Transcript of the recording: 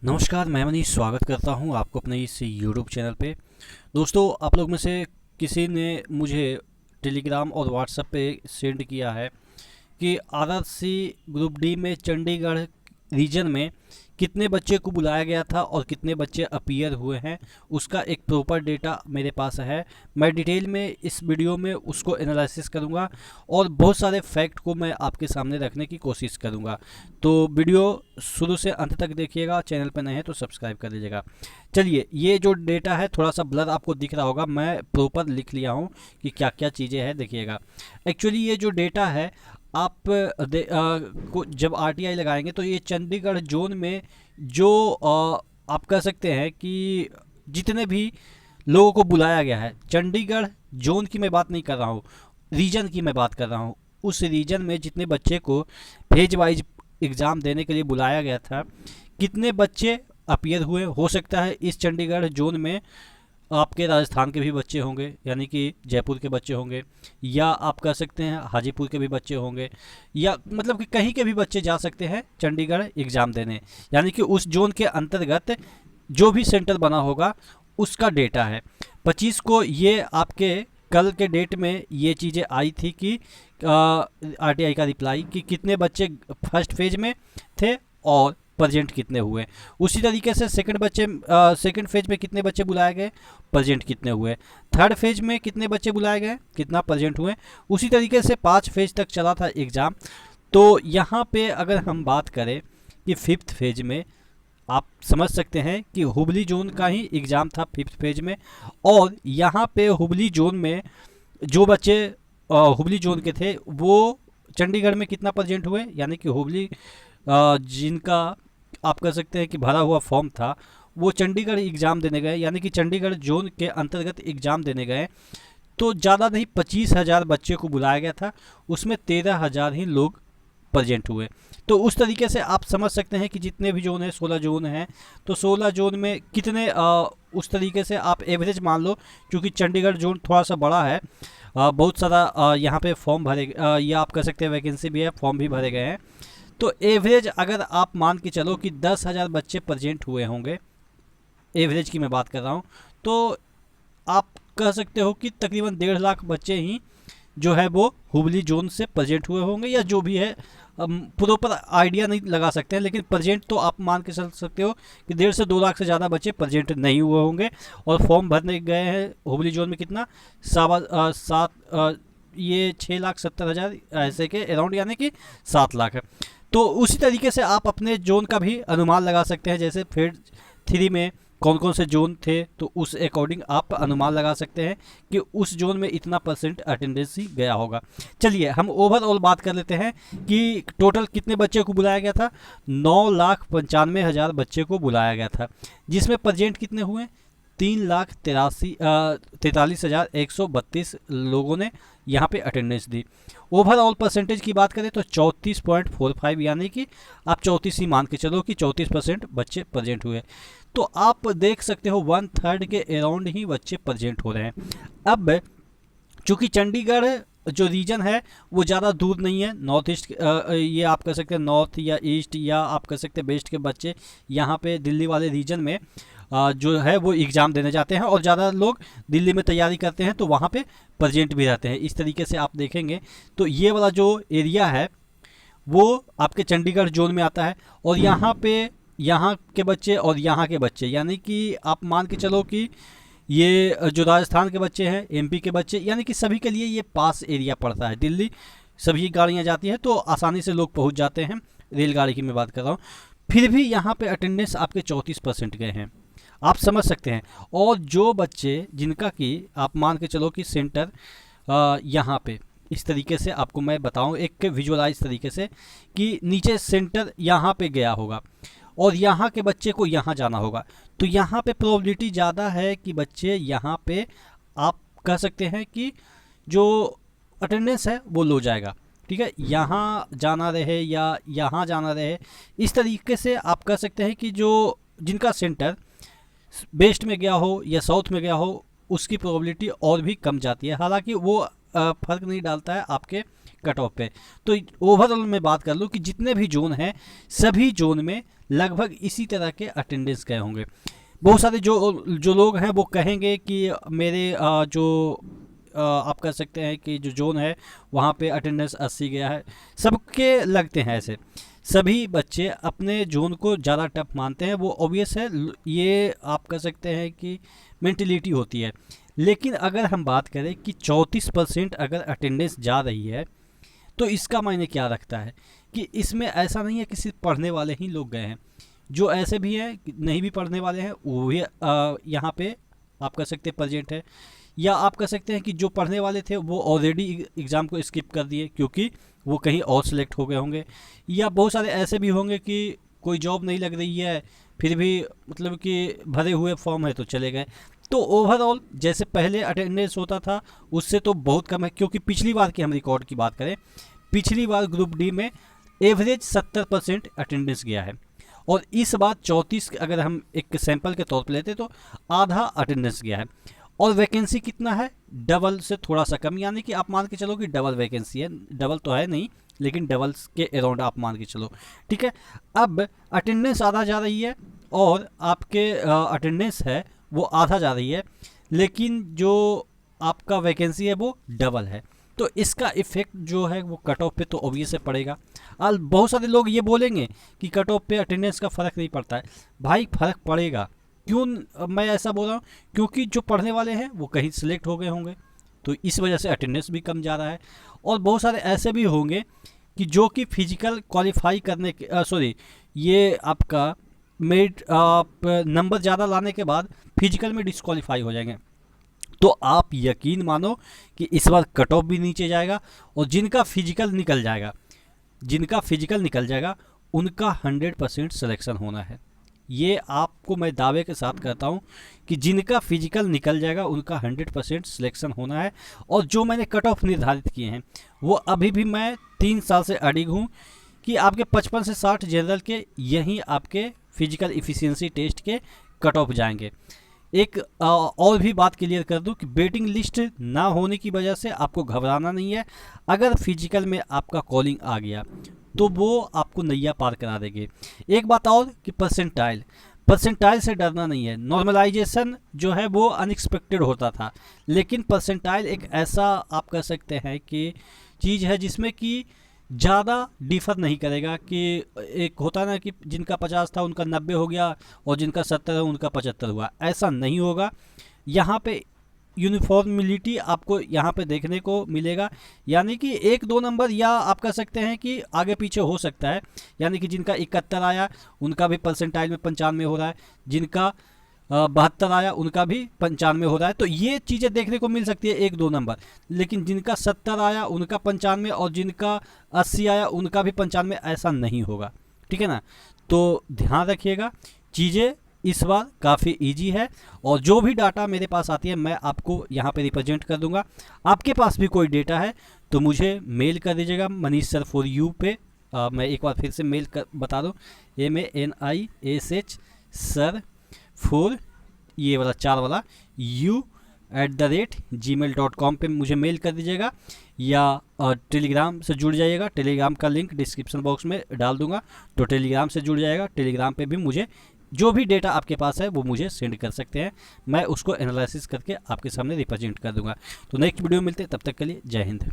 नमस्कार, मैं मनीष स्वागत करता हूं आपको अपने इस यूट्यूब चैनल पे। दोस्तों, आप लोग में से किसी ने मुझे टेलीग्राम और व्हाट्सएप पे सेंड किया है कि आरआरसी ग्रुप डी में चंडीगढ़ रीजन में कितने बच्चे को बुलाया गया था और कितने बच्चे अपीयर हुए हैं, उसका एक प्रॉपर डेटा मेरे पास है। मैं डिटेल में इस वीडियो में उसको एनालिसिस करूंगा और बहुत सारे फैक्ट को मैं आपके सामने रखने की कोशिश करूंगा। तो वीडियो शुरू से अंत तक देखिएगा। चैनल पर नए हैं तो सब्सक्राइब कर दीजिएगा। चलिए, ये जो डेटा है थोड़ा सा ब्लर आपको दिख रहा होगा, मैं प्रॉपर लिख लिया हूँ कि क्या क्या चीज़ें हैं। देखिएगा, एक्चुअली ये जो डेटा है आप को जब आरटीआई लगाएंगे तो ये चंडीगढ़ जोन में जो आप कह सकते हैं कि जितने भी लोगों को बुलाया गया है, चंडीगढ़ जोन की मैं बात नहीं कर रहा हूँ, रीजन की मैं बात कर रहा हूँ। उस रीजन में जितने बच्चे को फेज वाइज एग्ज़ाम देने के लिए बुलाया गया था, कितने बच्चे अपीयर हुए। हो सकता है इस चंडीगढ़ जोन में आपके राजस्थान के भी बच्चे होंगे, यानी कि जयपुर के बच्चे होंगे, या आप कह सकते हैं हाजीपुर के भी बच्चे होंगे, या मतलब कि कहीं के भी बच्चे जा सकते हैं चंडीगढ़ एग्ज़ाम देने। यानी कि उस जोन के अंतर्गत जो भी सेंटर बना होगा उसका डेटा है। 25 को ये आपके कल के डेट में ये चीज़ें आई थी कि आरटीआई का रिप्लाई कि कितने बच्चे फर्स्ट फेज में थे और प्रेजेंट कितने हुए। उसी तरीके से सेकंड फेज में कितने बच्चे बुलाए गए, प्रेजेंट कितने हुए। थर्ड फेज में कितने बच्चे बुलाए गए, कितना प्रेजेंट हुए। उसी तरीके से 5 फेज तक चला था एग्ज़ाम। तो यहाँ पे अगर हम बात करें कि फिफ्थ फेज में आप समझ सकते हैं कि हुबली जोन का ही एग्ज़ाम था फिफ्थ फेज में। और यहाँ पे हुबली जोन में जो बच्चे हुबली जोन के थे वो चंडीगढ़ में कितना प्रेजेंट हुए, यानी कि हुबली जिनका आप कह सकते हैं कि भरा हुआ फॉर्म था वो चंडीगढ़ एग्ज़ाम देने गए, यानी कि चंडीगढ़ जोन के अंतर्गत एग्ज़ाम देने गए। तो ज़्यादा नहीं, 25,000 बच्चे को बुलाया गया था, उसमें 13,000 ही लोग प्रेजेंट हुए। तो उस तरीके से आप समझ सकते हैं कि जितने भी जोन है, 16 जोन हैं, तो 16 जोन में कितने उस तरीके से आप एवरेज मान लो, क्योंकि चंडीगढ़ जोन थोड़ा सा बड़ा है। बहुत सारा यहाँ पे फॉर्म भरे, या आप कह सकते हैं वैकेंसी भी है, फॉर्म भी भरे गए हैं। तो एवरेज अगर आप मान के चलो कि 10,000 बच्चे प्रेजेंट हुए होंगे, एवरेज की मैं बात कर रहा हूँ, तो आप कह सकते हो कि तकरीबन 1.5 लाख बच्चे ही जो है वो हुबली जोन से प्रेजेंट हुए होंगे, या जो भी है प्रॉपर आइडिया नहीं लगा सकते हैं, लेकिन प्रेजेंट तो आप मान के चल सकते हो कि 1.5 से 2 लाख से ज़्यादा बच्चे प्रेजेंट नहीं हुए होंगे। और फॉर्म भरने गए हैं हुबली जोन में कितना, ये 6,70,000 ऐसे के अराउंड, यानी कि 7 लाख है। तो उसी तरीके से आप अपने जोन का भी अनुमान लगा सकते हैं, जैसे फेज 3 में कौन कौन से जोन थे, तो उस अकॉर्डिंग आप अनुमान लगा सकते हैं कि उस जोन में इतना परसेंट अटेंडेंस ही गया होगा। चलिए, हम ओवरऑल बात कर लेते हैं कि टोटल कितने बच्चे को बुलाया गया था। 9,95,000 बच्चे को बुलाया गया था, जिसमें प्रेजेंट कितने हुए, 3,43,132 लोगों ने यहाँ पे अटेंडेंस दी। ओवरऑल परसेंटेज की बात करें तो 34.45, यानी कि आप 34 ही मान के चलो कि 34% बच्चे प्रेजेंट हुए। तो आप देख सकते हो 1/3 के अराउंड ही बच्चे प्रेजेंट हो रहे हैं। अब चूँकि चंडीगढ़ जो रीजन है वो ज़्यादा दूर नहीं है, नॉर्थ ईस्ट, ये आप कह सकते हैं नॉर्थ या ईस्ट, या आप कह सकते हैं वेस्ट के बच्चे यहाँ पे दिल्ली वाले रीजन में जो है वो एग्ज़ाम देने जाते हैं, और ज़्यादा लोग दिल्ली में तैयारी करते हैं तो वहाँ पे प्रेजेंट भी रहते हैं। इस तरीके से आप देखेंगे तो ये वाला जो एरिया है वो आपके चंडीगढ़ जोन में आता है। और यहाँ पे यहाँ के बच्चे और यहाँ के बच्चे, यानी कि आप मान के चलो कि ये जो राजस्थान के बच्चे हैं, एमपी के बच्चे, यानी कि सभी के लिए ये पास एरिया पड़ता है। दिल्ली सभी गाड़ियाँ जाती हैं तो आसानी से लोग पहुँच जाते हैं, रेलगाड़ी की मैं बात कर रहा हूँ। फिर भी यहाँ पे अटेंडेंस आपके 34% गए हैं, आप समझ सकते हैं। और जो बच्चे जिनका कि आप मान के चलो कि सेंटर यहाँ पे इस तरीके से आपको मैं बताऊं एक विजुअलाइज तरीके से कि नीचे सेंटर यहाँ पे गया होगा और यहाँ के बच्चे को यहाँ जाना होगा, तो यहाँ पे प्रोबेबिलिटी ज़्यादा है कि बच्चे यहाँ पे आप कह सकते हैं कि जो अटेंडेंस है वो लो जाएगा। ठीक है, यहाँ जाना रहे या यहाँ जाना रहे, इस तरीके से आप कह सकते हैं कि जो जिनका सेंटर वेस्ट में गया हो या साउथ में गया हो उसकी प्रोबेबिलिटी और भी कम जाती है। हालांकि वो फ़र्क नहीं डालता है आपके कट ऑफ पे। तो ओवरऑल मैं बात कर लूँ कि जितने भी जोन हैं सभी जोन में लगभग इसी तरह के अटेंडेंस गए होंगे। बहुत सारे जो लोग हैं वो कहेंगे कि मेरे आप कह सकते हैं कि जो जोन है वहाँ पे अटेंडेंस 80 गया है। सबके लगते हैं ऐसे, सभी बच्चे अपने जोन को ज़्यादा टफ मानते हैं। वो ऑब्वियस है, ये आप कह सकते हैं कि मेंटलिटी होती है। लेकिन अगर हम बात करें कि 34% अगर अटेंडेंस जा रही है तो इसका मायने क्या रखता है कि इसमें ऐसा नहीं है कि सिर्फ पढ़ने वाले ही लोग गए हैं। जो ऐसे भी हैं नहीं भी पढ़ने वाले हैं वो भी यहाँ पे आप कह सकते हैं प्रेजेंट है। या आप कह सकते हैं कि जो पढ़ने वाले थे वो ऑलरेडी एग्ज़ाम को स्किप कर दिए क्योंकि वो कहीं और सिलेक्ट हो गए होंगे। या बहुत सारे ऐसे भी होंगे कि कोई जॉब नहीं लग रही है फिर भी मतलब कि भरे हुए फॉर्म है तो चले गए। तो ओवरऑल जैसे पहले अटेंडेंस होता था उससे तो बहुत कम है, क्योंकि पिछली बार की हम रिकॉर्ड की बात करें, पिछली बार ग्रुप डी में एवरेज 70% अटेंडेंस गया है और इस बार 34 अगर हम एक सैंपल के तौर पर लेते तो आधा अटेंडेंस गया है। और वैकेंसी कितना है? डबल से थोड़ा सा कम, यानी कि आप मान के चलो कि डबल वैकेंसी है। डबल तो है नहीं लेकिन डबल के अराउंड आप मान के चलो, ठीक है। अब अटेंडेंस आधा जा रही है और आपके अटेंडेंस है वो आधा जा रही है, लेकिन जो आपका वैकेंसी है वो डबल है। तो इसका इफ़ेक्ट जो है वो कट ऑफ पे तो ऑब्वियस है पड़ेगा। और बहुत सारे लोग ये बोलेंगे कि कट ऑफ पे अटेंडेंस का फ़र्क नहीं पड़ता है। भाई फ़र्क पड़ेगा। क्यों मैं ऐसा बोल रहा हूँ? क्योंकि जो पढ़ने वाले हैं वो कहीं सिलेक्ट हो गए होंगे तो इस वजह से अटेंडेंस भी कम जा रहा है। और बहुत सारे ऐसे भी होंगे कि जो कि फिजिकल क्वालिफाई करने के सॉरी ये आपका मेरिट नंबर ज़्यादा लाने के बाद फिजिकल में डिस्क्वालीफाई हो जाएंगे। तो आप यकीन मानो कि इस बार कट ऑफ भी नीचे जाएगा और जिनका फिजिकल निकल जाएगा उनका 100% सिलेक्शन होना है। ये आपको मैं दावे के साथ कहता हूँ कि जिनका फिजिकल निकल जाएगा उनका 100% सिलेक्शन होना है। और जो मैंने कट ऑफ निर्धारित किए हैं वो अभी भी मैं 3 साल से अडिग हूँ कि आपके 55 से 60 जनरल के यहीं आपके फिजिकल इफ़िशियंसी टेस्ट के कट ऑफ जाएंगे। एक और भी बात क्लियर कर दूं कि वेटिंग लिस्ट ना होने की वजह से आपको घबराना नहीं है। अगर फिजिकल में आपका कॉलिंग आ गया तो वो आपको नैया पार करा देंगे। एक बात और कि परसेंटाइल से डरना नहीं है। नॉर्मलाइजेशन जो है वो अनएक्सपेक्टेड होता था, लेकिन परसेंटाइल एक ऐसा आप कह सकते हैं कि चीज़ है जिसमें कि ज़्यादा डिफर नहीं करेगा। कि एक होता ना कि जिनका 50 था उनका 90 हो गया और जिनका 70 है उनका 75 हुआ, ऐसा नहीं होगा। यहाँ पे यूनिफॉर्मिलिटी आपको यहाँ पे देखने को मिलेगा, यानी कि 1-2 नंबर या आप कह सकते हैं कि आगे पीछे हो सकता है। यानी कि जिनका 71 आया उनका भी परसेंटाइल में 95 हो रहा है, जिनका 72 आया उनका भी 95 हो रहा है। तो ये चीज़ें देखने को मिल सकती है 1-2 नंबर, लेकिन जिनका 70 आया उनका 95 और जिनका 80 आया उनका भी 95 ऐसा नहीं होगा, ठीक है ना। तो ध्यान रखिएगा, चीज़ें इस बार काफ़ी इजी है और जो भी डाटा मेरे पास आती है मैं आपको यहाँ पे रिप्रेजेंट कर दूंगा। आपके पास भी कोई डेटा है तो मुझे मेल कर दीजिएगा Manish Sir for you पे। मैं एक बार फिर से मेल कर बता दूँ, MANISH सर 4 ये वाला 4 वाला u@gmail.com पे मुझे मेल कर दीजिएगा या टेलीग्राम से जुड़ जाइएगा। टेलीग्राम का लिंक डिस्क्रिप्शन बॉक्स में डाल दूंगा, तो टेलीग्राम से जुड़ जाएगा। टेलीग्राम पे भी मुझे जो भी डेटा आपके पास है वो मुझे सेंड कर सकते हैं, मैं उसको एनालिसिस करके आपके सामने रिप्रेजेंट कर दूंगा। तो नेक्स्ट वीडियो मिलते हैं, तब तक के लिए जय हिंद।